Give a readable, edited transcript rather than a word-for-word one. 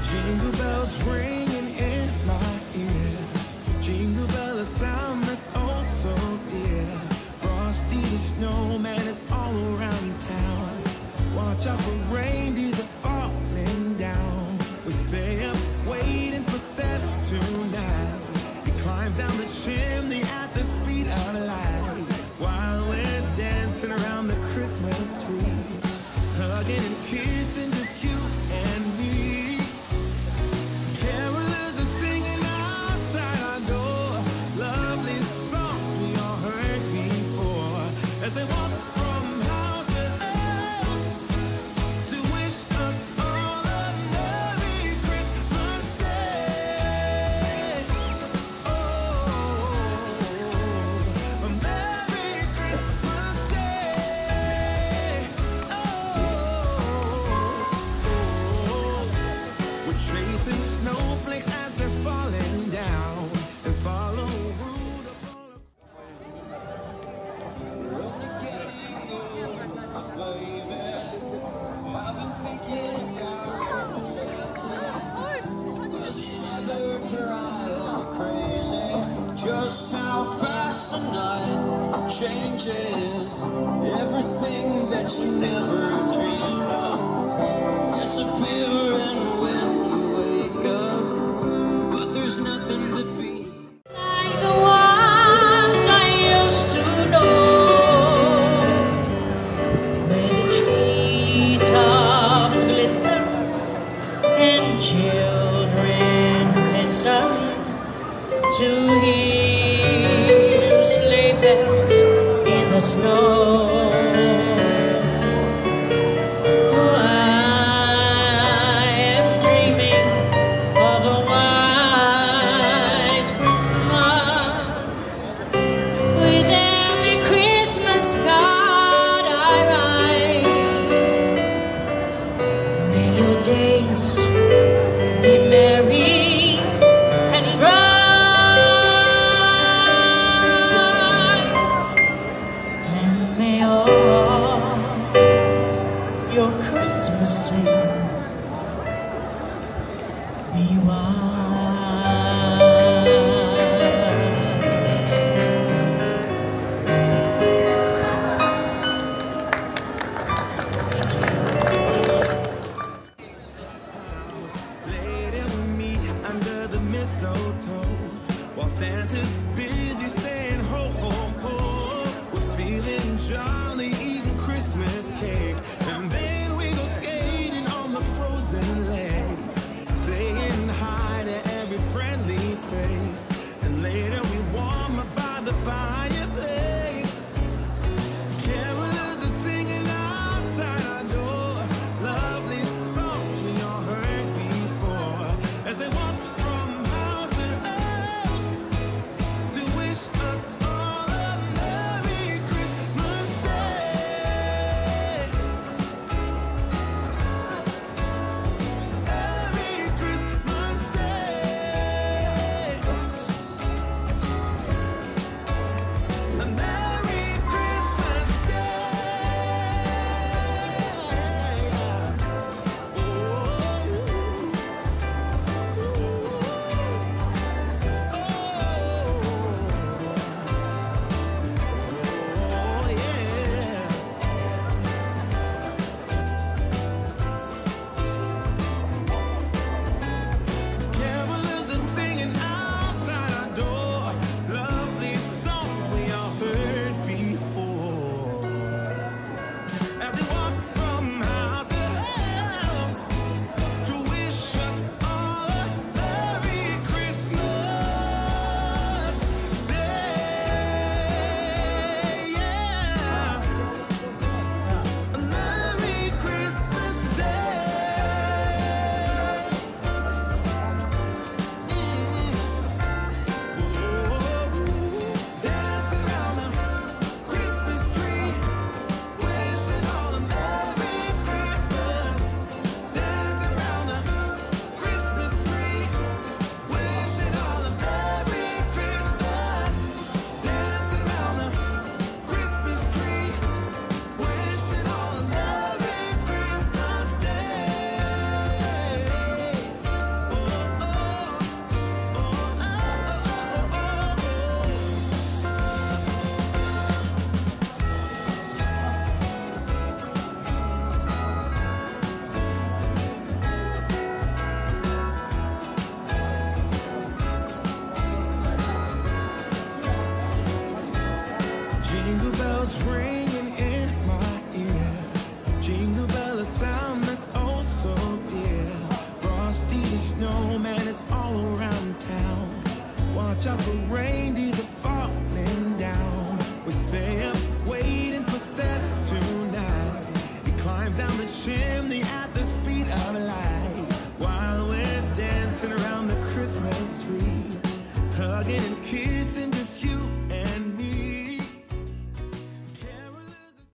Jingle bells ringing in my ear. Jingle bell, a sound that's oh so dear. Frosty the snowman is all around town. Watch out for reindeers are falling down. We stay up waiting for Santa tonight. He climbs down the chimney at the speed of light, while we're dancing around the Christmas tree, hugging and kissing just you and me. Carolers are singing outside our door, lovely songs we all heard before, as they walk from house to house to wish us all a Merry Christmas Day. Oh, a Merry Christmas Day. We're tracing snowflakes as they're falling down, and follow Rudolph all Just how fast the night changes everything that you never dreamed of, disappearing when you wake up, but there's nothing to be like the ones I used to know, where the treetops glisten and children listen to hear sleigh bells in the snow. Oh, I am dreaming of a white Christmas, with every Christmas card I write. May your days be merry and bright, and may all your Christmases be white. Lady and me under the mistletoe, while Santa's busy saying ho ho ho. We're feeling jolly, eating Christmas cake, and then we go skating on the frozen lake, saying hi to every friendly face, and later we warm up by the fireplace. Carolers are singing outside our door, lovely songs we all heard before, as they walk from house to house to wish us all a Merry Christmas Day. snowman is all around town. Watch out for reindeers are falling down. We stay up waiting for Santa tonight. He climbs down the chimney at the speed of light, while we're dancing around the Christmas tree, hugging and kissing just you